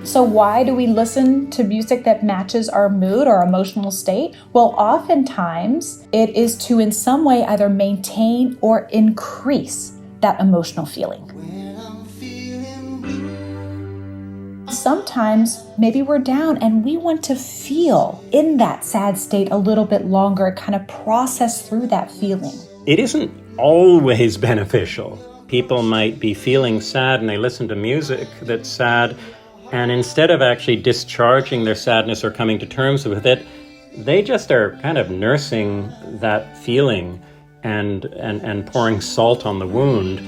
So why do we listen to music that matches our mood or emotional state? Well, oftentimes it is to in some way either maintain or increase that emotional feeling. Sometimes maybe we're down and we want to feel in that sad state a little bit longer, kind of process through that feeling. It isn't always beneficial. People might be feeling sad and they listen to music that's sad, and instead of actually discharging their sadness or coming to terms with it, they just are kind of nursing that feeling and pouring salt on the wound.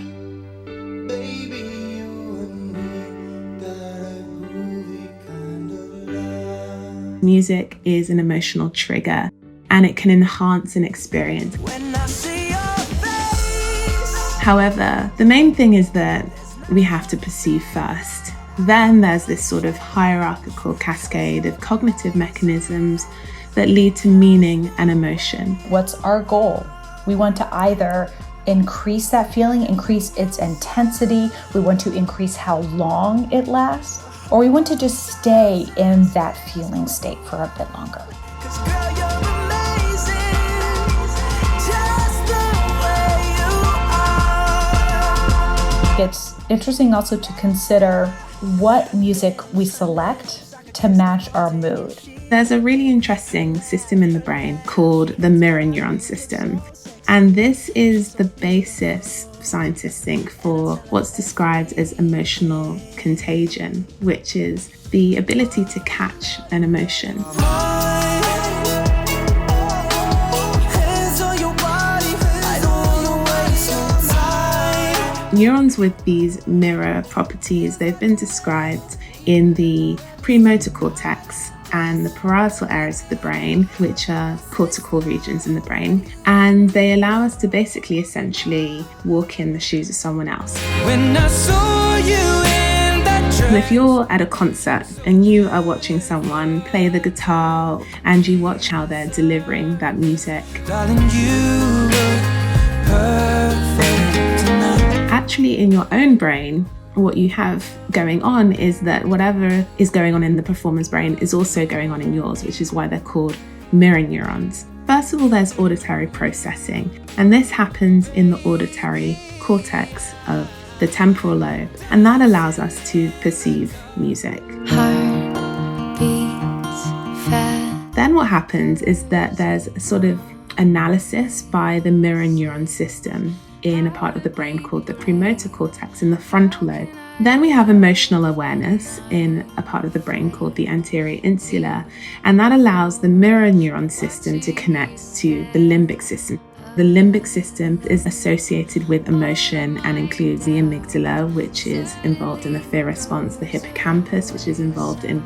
Music is an emotional trigger, and it can enhance an experience. However, the main thing is that we have to perceive first. Then there's this sort of hierarchical cascade of cognitive mechanisms that lead to meaning and emotion. What's our goal? We want to either increase that feeling, increase its intensity, we want to increase how long it lasts, or we want to just stay in that feeling state for a bit longer. It's interesting also to consider what music we select to match our mood. There's a really interesting system in the brain called the mirror neuron system. And this is the basis, scientists think, for what's described as emotional contagion, which is the ability to catch an emotion. Neurons with these mirror properties, they've been described in the premotor cortex and the parietal areas of the brain, which are cortical regions in the brain. And they allow us to basically essentially walk in the shoes of someone else. When I saw you in that train. If you're at a concert and you are watching someone play the guitar and you watch how they're delivering that music, darling, you look perfect tonight. Actually, in your own brain, what you have going on is that whatever is going on in the performer's brain is also going on in yours, which is why they're called mirror neurons. First of all, there's auditory processing, and this happens in the auditory cortex of the temporal lobe, and that allows us to perceive music. Heart beats fast. Then what happens is that there's a sort of analysis by the mirror neuron system in a part of the brain called the premotor cortex in the frontal lobe. Then we have emotional awareness in a part of the brain called the anterior insula, and that allows the mirror neuron system to connect to the limbic system. The limbic system is associated with emotion and includes the amygdala, which is involved in the fear response, the hippocampus, which is involved in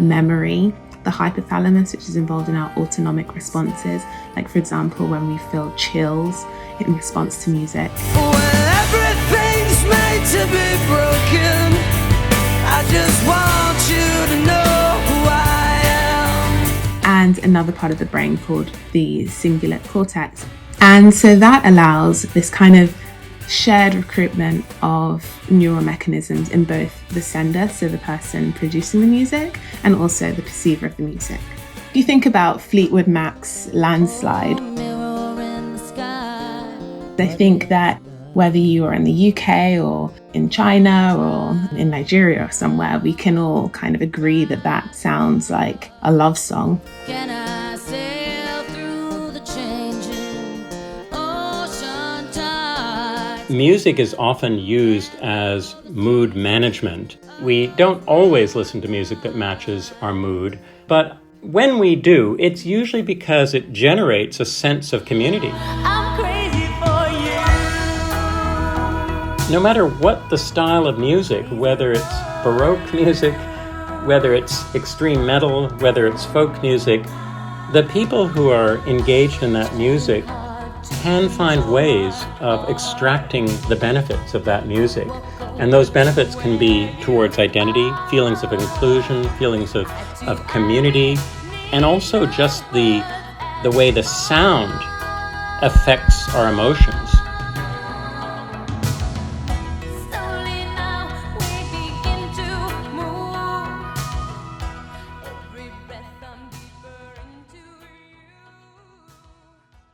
memory, the hypothalamus, which is involved in our autonomic responses, like for example when we feel chills in response to music. When everything's made to be broken, I just want you to know who I am. And another part of the brain called the cingulate cortex. And so that allows this kind of shared recruitment of neural mechanisms in both the sender, so the person producing the music, and also the perceiver of the music. If you think about Fleetwood Max, Landslide, I think that whether you are in the UK or in China or in Nigeria or somewhere, we can all kind of agree that that sounds like a love song. Can I sail through the changing ocean tide? Music is often used as mood management. We don't always listen to music that matches our mood, but when we do, it's usually because it generates a sense of community. No matter what the style of music, whether it's Baroque music, whether it's extreme metal, whether it's folk music, the people who are engaged in that music can find ways of extracting the benefits of that music. And those benefits can be towards identity, feelings of inclusion, feelings of community, and also just the way the sound affects our emotions.